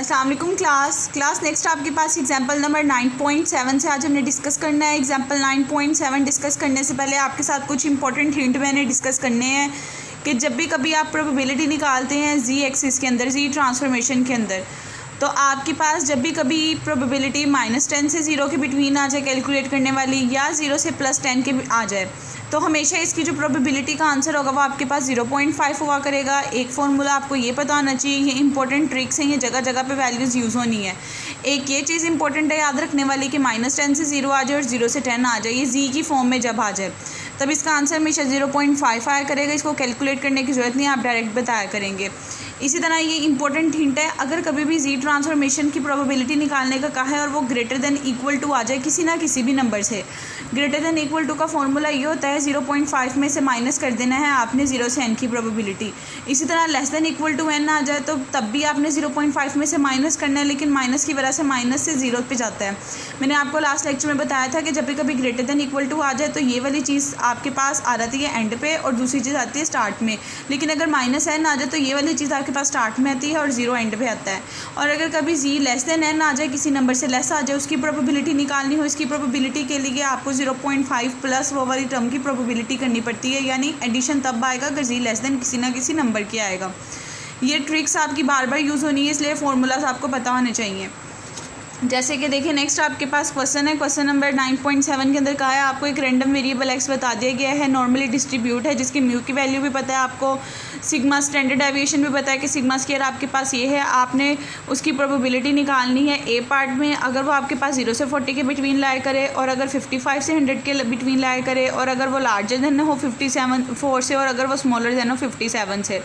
अस्सलाम वालेकुम class next आपके पास एग्जांपल नंबर 9.7 से आज हमने डिस्कस करना है। एग्जांपल 9.7 डिस्कस करने से पहले आपके साथ कुछ इंपॉर्टेंट हिंट मैंने डिस्कस करने हैं कि जब भी कभी आप प्रोबेबिलिटी निकालते हैं जी एक्सिस के अंदर, जी ट्रांसफॉर्मेशन के अंदर, तो आपके पास जब भी कभी प्रोबेबिलिटी -10 से 0 के बिटवीन आ जाए कैलकुलेट करने वाली, या 0 से +10 के आ जाए, तो हमेशा इसकी जो प्रोबेबिलिटी का आंसर होगा वो आपके पास 0.5 हुआ करेगा। एक फार्मूला आपको ये पता होना चाहिए, ये इंपॉर्टेंट ट्रिक्स हैं, ये जगह जगह पे वैल्यूज़ यूज़ होनी है। एक ये चीज़ इंपॉर्टेंट है याद रखने वाली कि -10 से 0 आ जाए और 0 से 10 आ जाए, ये जी की फॉर्म में जब आ जाए तब इसका आंसर हमेशा 0.5 आया करेगा। इसको कैलकुलेट करने की ज़रूरत नहीं है, आप डायरेक्ट बताया करेंगे। इसी तरह ये इंपॉर्टेंट हिंट है, अगर कभी भी जी ट्रांसफॉर्मेशन की प्रोबेबिलिटी निकालने का कहा है और वो ग्रेटर देन इक्वल टू आ जाए किसी ना किसी भी नंबर से, ग्रेटर देन इक्वल टू का फॉर्मूला ये होता है 0.5 में से माइनस कर देना है आपने 0 से n की प्रोबेबिलिटी। इसी तरह less than equal to n आ जाए तो तब भी आपने 0.5 में से माइनस करना है, लेकिन माइनस की वजह से माइनस से 0 पे जाता है। मैंने आपको लास्ट लेक्चर में बताया था कि जब भी कभी ग्रेटर देन इक्वल टू आ जाए तो ये वाली चीज़ आपके पास आ जाती है एंड पे और दूसरी चीज़ आती है स्टार्ट में, लेकिन अगर -n आ जाए तो ये वाली चीज़ आपके पास स्टार्ट में आती है और 0 एंड पे आता है। और अगर कभी जी लेस देन n आ जाए, किसी नंबर से लेस आ जाए, उसकी प्रोबेबिलिटी निकालनी हो, इसकी प्रोबेबिलिटी के लिए आपको 0.5 प्लस वो वाली टर्म की प्रोबेबिलिटी करनी पड़ती है, यानी एडिशन तब आएगा अगर जी लेस देन किसी ना किसी नंबर की आएगा। ये ट्रिक्स आपकी बार बार यूज़ होनी है, इसलिए फार्मूलाज आपको पता होने चाहिए। जैसे कि देखिए नेक्स्ट आपके पास क्वेश्चन है, क्वेश्चन नंबर 9.7 के अंदर कहा है आपको एक रैंडम वेरिएबल एक्स बता दिया गया है, नॉर्मली डिस्ट्रीब्यूट है, जिसकी म्यू की वैल्यू भी पता है आपको, सिग्मा स्टैंडर्ड डेविएशन भी पता है कि सिग्मा स्क्वायर आपके पास ये है। आपने उसकी प्रोबेबिलिटी निकालनी है ए पार्ट में, अगर वो आपके पास 0 से 40 के बिटवीन लाया करे, और अगर 55 से 100 के बिटवीन लाया करे, और अगर वो लार्जर देन हो 4 से, और अगर वो स्मॉलर देन हो 57 से।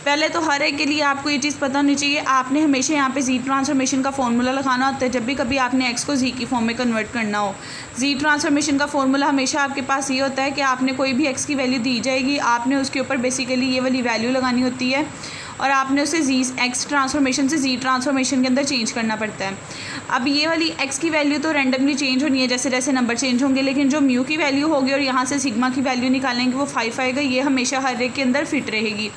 पहले तो हर एक के लिए आपको ये चीज़ पता होनी चाहिए, आपने हमेशा यहाँ पे जी ट्रांसफॉर्मेशन का फॉर्मूला लगाना होता है जब भी कभी आपने एक्स को जी की फॉर्म में कन्वर्ट करना हो। जी ट्रांसफॉर्मेशन का फॉर्मूला हमेशा आपके पास ये होता है कि आपने कोई भी एक्स की वैल्यू दी जाएगी, आपने उसके ऊपर बेसिकली ये वाली वैल्यू लगानी होती है और आपने उसे जी एक्स ट्रांसफॉर्मेशन से जी ट्रांसफॉर्मेशन के अंदर चेंज करना पड़ता है। अब ये वाली एक्स की वैल्यू तो रैंडमली चेंज होनी है जैसे जैसे नंबर चेंज होंगे, लेकिन जो म्यू की वैल्यू होगी और यहाँ से सिग्मा की वैल्यू निकालेंगे वो 5 आएगा, ये हमेशा हर एक के अंदर फिट रहेगी।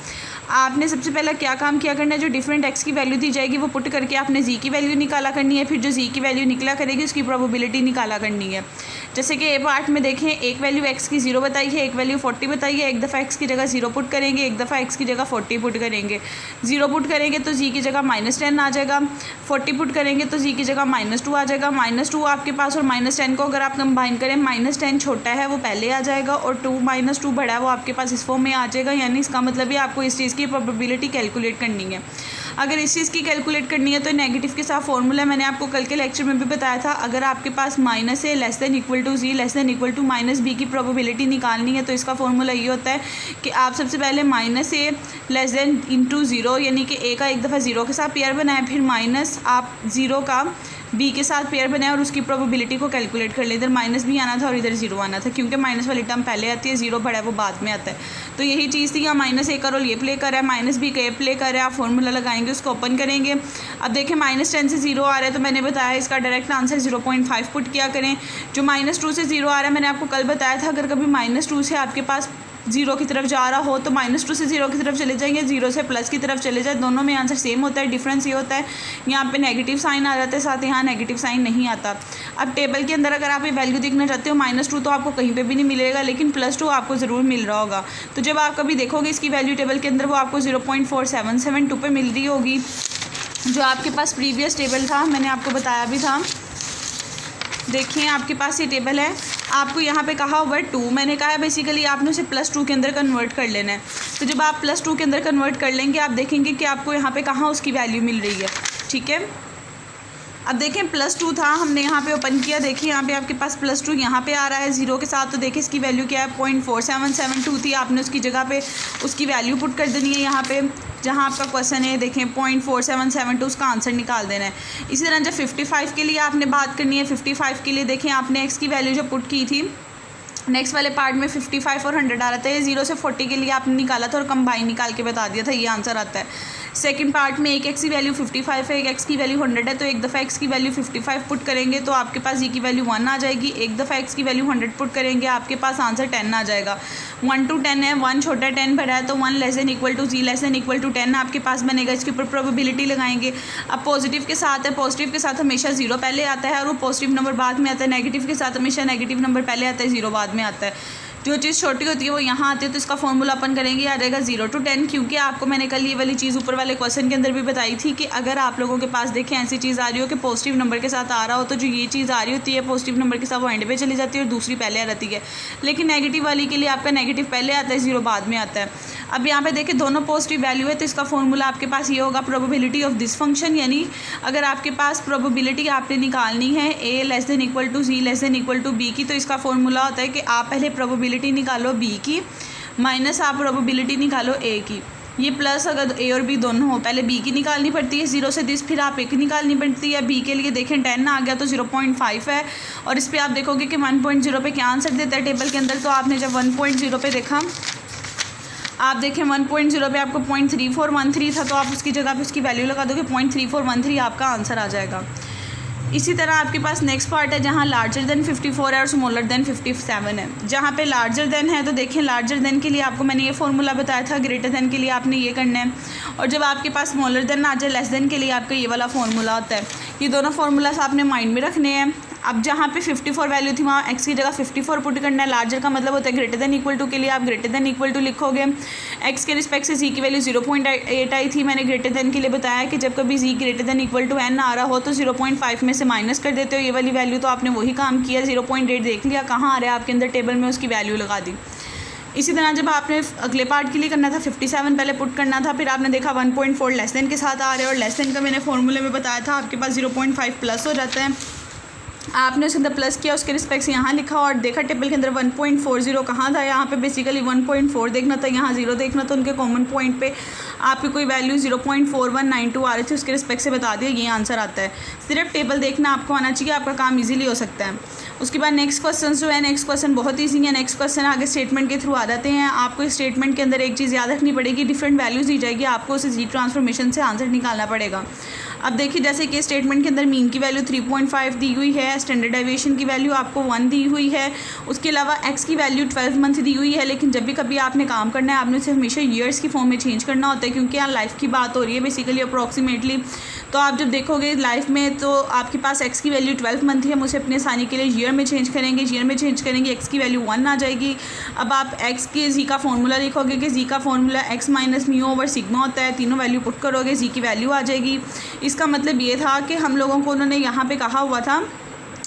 आपने सबसे पहला क्या काम किया करना है, जो डिफरेंट एक्स की वैल्यू दी जाएगी वो पुट करके आपने जी की वैल्यू निकाला करनी है, फिर जो जी की वैल्यू निकला करेगी उसकी प्रोबेबिलिटी निकाला करनी है। जैसे कि ए पार्ट में देखें, एक वैल्यू एक्स की 0 बताई है, एक वैल्यू 40 बताई है, एक दफ़ा एक्स की जगह 0 पुट करेंगे, एक दफ़ा एक्स की जगह 40 पुट करेंगे। 0 पुट करेंगे तो जी की जगह -10 आ जाएगा, 40 पुट करेंगे तो जी की जगह -2 आ जाएगा। -2 आपके पास और -10 को अगर आप कंबाइन करें, -10 छोटा है वो पहले आ जाएगा और 2 बड़ा है वो आपके पास इस फॉर्म में आ जाएगा, यानी इसका मतलब है आपको इस चीज़ की प्रोबेबिलिटी कैलकुलेट करनी है। अगर इस चीज़ की कैलकुलेट करनी है तो नेगेटिव के साथ फॉर्मूला मैंने आपको कल के लेक्चर में भी बताया था, अगर आपके पास minus A less than equal to ji less than equal to -b की प्रोबेबिलिटी निकालनी है तो इसका फॉर्मूला ये होता है कि आप सबसे पहले -a लेस देन इंटू 0, यानी कि a का एक दफ़ा 0 के साथ पेयर बनाएं, फिर माइनस आप 0 का b के साथ पेयर बनाएं और उसकी प्रोबेबिलिटी को कैलकुलेट कर लें। इधर -b आना था और इधर 0 आना था, क्योंकि माइनस वाली टर्म पहले आती है, 0 बड़ा है वो बाद में आता है। तो यही चीज़ थी, यहाँ -a का रोल ये प्ले कर रहा है, -b का ये प्ले कर रहा है। आप फॉर्मूला लगाएंगे, उसको ओपन करेंगे। अब देखें -10 से 0 आ रहा है तो मैंने बताया इसका डायरेक्ट आंसर 0.5 पुट किया करें। जो -2 से 0 आ रहा है मैंने आपको कल बताया था, अगर कभी -2 से आपके पास 0 की तरफ जा रहा हो तो -2 से 0 की तरफ चले जाएंगे, 0 से प्लस की तरफ चले जाए, दोनों में आंसर सेम होता है। डिफरेंस ये होता है यहाँ पे नेगेटिव साइन आ जाता है, साथ यहाँ नेगेटिव साइन नहीं आता। अब टेबल के अंदर अगर आप ये वैल्यू देखना चाहते हो, -2 तो आपको कहीं पे भी नहीं मिलेगा, लेकिन +2 आपको ज़रूर मिल रहा होगा। तो जब आप कभी देखोगे इसकी वैल्यू टेबल के अंदर वो आपको 0.4772 पे मिल रही होगी, जो आपके पास प्रीवियस टेबल था, मैंने आपको बताया भी था। देखिए आपके पास ये टेबल है, आपको यहाँ पे कहा हुआ है 2, मैंने कहा है बेसिकली आपने उसे +2 के अंदर कन्वर्ट कर लेना है। तो जब आप +2 के अंदर कन्वर्ट कर लेंगे आप देखेंगे कि आपको यहाँ पे कहाँ उसकी वैल्यू मिल रही है, ठीक है। अब देखें +2 था, हमने यहाँ पे ओपन किया, देखिए यहाँ पे आपके पास +2 यहाँ पे आ रहा है 0 के साथ, तो देखिए इसकी वैल्यू क्या है 0.4772 थी, आपने उसकी जगह पे उसकी वैल्यू पुट कर देनी है यहाँ पे जहाँ आपका क्वेश्चन है। देखें 0.4772 उसका आंसर निकाल देना है। इसी तरह जब 55 के लिए आपने बात करनी है, 55 के लिए देखें आपने एक्स की वैल्यू जो पुट की थी, नेक्स्ट वाले पार्ट में 55 और 100 आ रहा था, ये 0 से 40 के लिए आपने निकाला था और कंबाइन निकाल के बता दिया था, ये आंसर आता है। सेकंड पार्ट में एक एक्स की वैल्यू 55 है, एक एक्स की वैल्यू 100 है, तो एक दफ़ा एक्स की वैल्यू 55 पुट करेंगे तो आपके पास ई की वैल्यू 1 आ जाएगी। एक दफ़ा एक्स की वैल्यू 100 पुट करेंगे आपके पास आंसर 10 आ जाएगा। 1 to 10 है, 1 छोटा 10 बड़ा है, तो 1 less than equal to ji less than equal to 10 आपके पास बनेगा। इसके ऊपर प्रोबेबिलिटी लगाएंगे। अब पॉजिटिव के साथ है, पॉजिटिव के साथ हमेशा जीरो पहले आता है और वो पॉजिटिव नंबर बाद में आता है। नेगेटिव के साथ हमेशा नेगेटिव नंबर पहले आता है, जीरो बाद में आता है। जो चीज़ छोटी होती है वो यहाँ आती है, तो इसका फॉर्मूला अपन करेंगे, आ जाएगा 0 to 10। क्योंकि आपको मैंने कल ये वाली चीज़ ऊपर वाले क्वेश्चन के अंदर भी बताई थी कि अगर आप लोगों के पास देखें ऐसी चीज़ आ रही हो कि पॉजिटिव नंबर के साथ आ रहा हो, तो जो ये चीज़ आ रही होती है पॉजिटिव नंबर के साथ वो एंड पे चली जाती है और दूसरी पहले आ जाती है। लेकिन नेगेटिव वाली के लिए आपका नेगेटिव पहले आता है, जीरो बाद में आता है। अब यहाँ पे देखें दोनों पॉजिटिव वैल्यू है, तो इसका फॉर्मूला आपके पास ये होगा प्रोबेबिलिटी ऑफ दिस फंक्शन। यानी अगर आपके पास प्रोबेबिलिटी आपने निकालनी है A less than equal to ji less than equal to B की, तो इसका फॉर्मूला होता है कि आप पहले प्रोबेबिलिटी निकालो बी की माइनस आप प्रोबेबिलिटी निकालो ए की। ये प्लस अगर ए और बी दोनों हो, पहले बी की निकालनी पड़ती है 0 से 10, फिर आप ए की निकालनी पड़ती है। बी के लिए देखें 10 आ गया तो 0.5 है और इस पर आप देखोगे कि 1.0 पे क्या आंसर देता है टेबल के अंदर। तो आपने जब 1.0 पे देखा, आप देखें 1.0 पे आपको 0.3413 था, तो आप उसकी जगह पे उसकी वैल्यू लगा दोगे 0.3413 आपका आंसर आ जाएगा। इसी तरह आपके पास नेक्स्ट पार्ट है जहाँ लार्जर देन 54 है और स्मॉलर देन 57 है। जहाँ पे लार्जर देन है तो देखें लार्जर देन के लिए आपको मैंने ये फॉर्मूला बताया था, ग्रेटर देन के लिए आपने ये करना है। और जब आपके पास स्मॉलर देन आ जाए लेस देन के लिए आपका ये वाला फॉर्मूला होता है। ये दोनों फार्मूलास आपने माइंड में रखने हैं। अब जहाँ पे 54 वैल्यू थी वहाँ एक्स की जगह 54 पुट करना है। लार्जर का मतलब होता है ग्रेटर देन इक्वल टू के लिए आप ग्रेटर देन इक्वल टू लिखोगे। एक्स के रिस्पेक्ट से जी की वैल्यू 0.8 आई थी। मैंने ग्रेटर देन के लिए बताया कि जब कभी Z greater than equal to N आ रहा हो तो 0.5 में से माइनस कर देते हो ये वाली वैल्यू। तो आपने वही काम किया, 0.8 देख लिया कहाँ आ रहा है आपके अंदर टेबल में, उसकी वैल्यू लगा दी। इसी तरह जब आपने अगले पार्ट के लिए करना था 57 पहले पुट करना था, फिर आपने देखा 1.4 लेस देन के साथ आ रहे हैं और लेस देन का मैंने फॉर्मूले में बताया था आपके पास 0.5 प्लस हो जाता है। आपने उसके अंदर प्लस किया, उसके रिस्पेक्ट से यहाँ लिखा और देखा टेबल के अंदर 1.40 कहाँ था। यहाँ पे बेसिकली 1.4 देखना था, यहाँ 0 देखना था। उनके कॉमन पॉइंट पे आपकी कोई वैल्यू 0.4192 आ रही थी, उसके रिस्पेक्ट से बता दिया ये आंसर आता है। सिर्फ टेबल देखना आपको आना चाहिए, आपका काम ईजिली हो सकता है। उसके बाद नेक्स्ट क्वेश्चन जो है, नेक्स्ट क्वेश्चन बहुत ईजी है। नेक्स्ट क्वेश्चन आगे स्टेटमेंट के थ्रू आ जाते हैं। आपको इस स्टेटमेंट के अंदर एक चीज़ याद रखनी पड़ेगी, डिफरेंट वैल्यूज़ दी जाएगी, आपको उसे जी ट्रांसफॉर्मेशन से आंसर निकालना पड़ेगा। अब देखिए जैसे कि स्टेटमेंट के अंदर मीन की वैल्यू 3.5 दी हुई है, स्टैंडर्ड डेविएशन की वैल्यू आपको 1 दी हुई है, उसके अलावा एक्स की वैल्यू 12 मंथ दी हुई है। लेकिन जब भी कभी आपने काम करना है आपने उसे हमेशा ईयर्स की फॉर्म में चेंज करना होता है, क्योंकि यहाँ लाइफ की बात हो रही है बेसिकली अप्रॉक्सीमेटली। तो आप जब देखोगे लाइफ में तो आपके पास एक्स की वैल्यू 12 मंथ है, हम उसे अपने आसानी के लिए ईयर में चेंज करेंगे। ईयर में चेंज करेंगे, एक्स की वैल्यू 1 आ जाएगी। अब आप एक्स के जी का फॉर्मूला लिखोगे कि जी का formula x minus mu over sigma होता है। तीनों वैल्यू पुट करोगे, जी की वैल्यू आ जाएगी। इसका मतलब ये था कि हम लोगों को उन्होंने यहाँ पे कहा हुआ था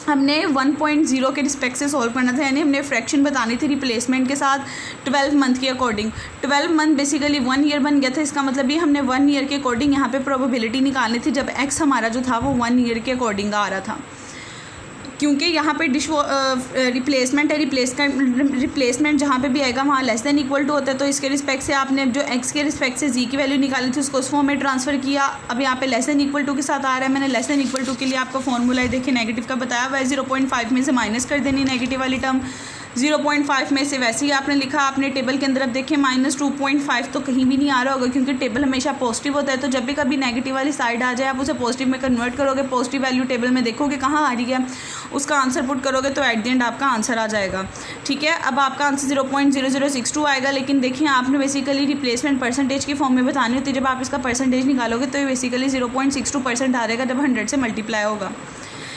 हमने 1.0 के रिस्पेक्ट से सॉल्व करना था, यानी हमने फ्रैक्शन बतानी थी रिप्लेसमेंट के साथ 12 मंथ के अकॉर्डिंग। 12 मंथ बेसिकली 1 ईयर बन गया था। इसका मतलब ये हमने 1 ईयर के अकॉर्डिंग यहाँ पे प्रोबेबिलिटी निकालनी थी, जब एक्स हमारा जो था वो 1 ईयर के अकॉर्डिंग आ रहा था। क्योंकि यहाँ पे रिप्लेसमेंट है, रिप्लेसमेंट जहाँ पे भी आएगा वहाँ लेस देन इक्वल टू होता है। तो इसके रिस्पेक्ट से आपने जो एक्स के रिस्पेक्ट से जी की वैल्यू निकाली थी उसको उस फॉर्म में ट्रांसफ़र किया। अब यहाँ पे लेस देन इक्वल टू के साथ आ रहा है। मैंने लेस देन इक्वल टू के लिए आपको फॉर्मूला है देखिए नेगेटिव का बताया हुआ है। 0.5 में से माइनस कर देनी नेगेटिव वाली टर्म, 0.5 में से वैसे ही आपने लिखा आपने टेबल के अंदर। अब देखिए -2.5 तो कहीं भी नहीं आ रहा होगा क्योंकि टेबल हमेशा पॉजिटिव होता है। तो जब भी कभी नेगेटिव वाली साइड आ जाए आप उसे पॉजिटिव में कन्वर्ट करोगे, पॉजिटिव वैल्यू टेबल में देखोगे कहाँ आ रही है, उसका आंसर पुट करोगे तो एट द एंड आपका आंसर आ जाएगा। ठीक है, अब आपका आंसर 0.0062 आएगा। लेकिन देखिए आपने बेसिकली रिप्लेसमेंट परसेंटेज की फॉर्म में बतानी होती है। जब आप इसका परसेंटेज निकालोगे तो ये बेसिकली 0.62% आ जाएगा जब 100 से मल्टीप्लाई होगा।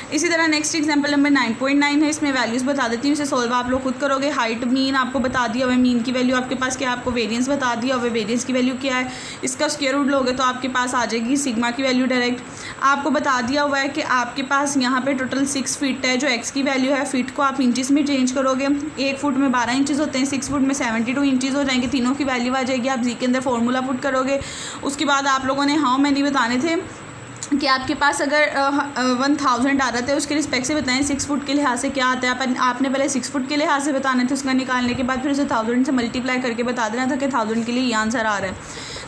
इसी तरह नेक्स्ट एग्जांपल नंबर 9.9 है। इसमें वैल्यूज़ बता देती हूँ, इसे सॉल्व आप लोग खुद करोगे। हाइट मीन आपको बता दिया हुआ है, मीन की वैल्यू आपके पास क्या है, आपको वेरिएंस बता दिया हुआ है, वेरिएंस की वैल्यू क्या है। इसका स्क्वायर रूट लोगे तो आपके पास आ जाएगी सिग्मा की वैल्यू डायरेक्ट। आपको बता दिया हुआ है कि आपके पास यहाँ पे टोटल 6 फीट है। जो एक्स की वैल्यू है फीट को आप इंचज़ में चेंज करोगे। 1 फुट में 12 इंचज़ होते हैं, 6 फुट में 72 इंचज़ हो जाएंगे। तीनों की वैल्यू आ जाएगी। आप जी के अंदर फॉर्मूला पुट करोगे। उसके बाद आप लोगों ने हाउ मैनी बताने थे कि आपके पास अगर 1000 आ रहा था उसके रिस्पेक्ट से बताएं 6 फुट के लिहाज से क्या आता है। आपने पहले 6 फुट के लिहाज से बताने थे, उसका निकालने के बाद फिर उसे 1000 से मल्टीप्लाई करके बता देना था कि 1000 के लिए ये आंसर आ रहा है।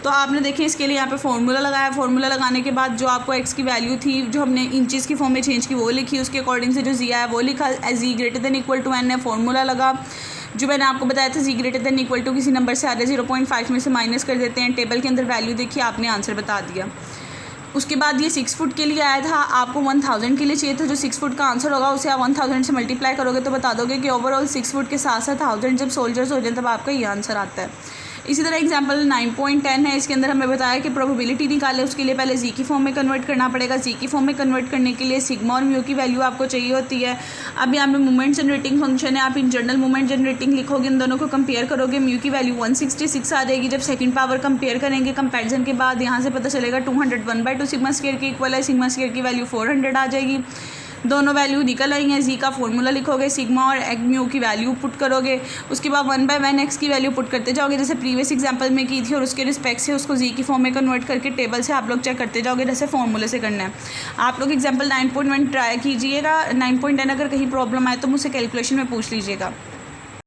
तो आपने देखिए इसके लिए यहाँ पे फॉर्मूला लगाया। फॉर्मूला लगाने के बाद जो आपको एक्स की वैल्यू थी जो हमने इंचज़ की फॉर्म में चेंज की वो लिखी, उसके अकॉर्डिंग से जो जी आया वो लिखा। Z greater than equal to N है, फॉर्मूला लगा। जो मैंने आपको बताया था Z greater than equal to किसी नंबर से आ रहा है 0.5 में से माइनस कर देते हैं, टेबल के अंदर वैल्यू देखिए, आपने आंसर बता दिया। उसके बाद ये 6 फुट के लिए आया था, आपको 1000 के लिए चाहिए था। जो 6 फुट का आंसर होगा उसे आप 1000 से मल्टीप्लाई करोगे तो बता दोगे कि ओवरऑल 6 फुट के साथ साथ 1000 जब सोल्जर्स हो जाए तब आपका ये आंसर आता है। इसी तरह एग्जांपल 9.10 है, इसके अंदर हमें बताया कि प्रोबेबिलिटी निकाले, उसके लिए पहले जी की फॉर्म में कन्वर्ट करना पड़ेगा। जी की फॉर्म में कन्वर्ट करने के लिए सिग्मा और म्यू की वैल्यू आपको चाहिए होती है। अब यहाँ पे मूवमेंट जनरेटिंग फंक्शन है, आप इन जनरल मूवमेंट जनरेटिंग लिखोगे, इन दोनों को कंपेयर करोगे, म्यू की वैल्यू 166 आ जाएगी। जब सेकंड पावर कंपेयर करेंगे कंपैरिजन के बाद यहाँ से पता चलेगा 201/2 सिग्मा स्क्वायर के इक्वल है, सिग्मा स्क्वायर की वैल्यू 400 आ जाएगी। दोनों वैल्यू निकल आई हैं। जी का फॉर्मूला लिखोगे, सिग्मा और एग म्यू की वैल्यू पुट करोगे, उसके बाद 1/1 एक्स की वैल्यू पुट करते जाओगे जैसे प्रीवियस एग्जांपल में की थी, और उसके रिस्पेक्ट से उसको जी की फॉर्म में कन्वर्ट करके टेबल से आप लोग चेक करते जाओगे जैसे फॉर्मूले से करना है। आप लोग एग्जांपल 9.1 ट्राई कीजिएगा। 9.10 अगर कहीं प्रॉब्लम आए तो मुझसे कैलकुलेशन में पूछ लीजिएगा।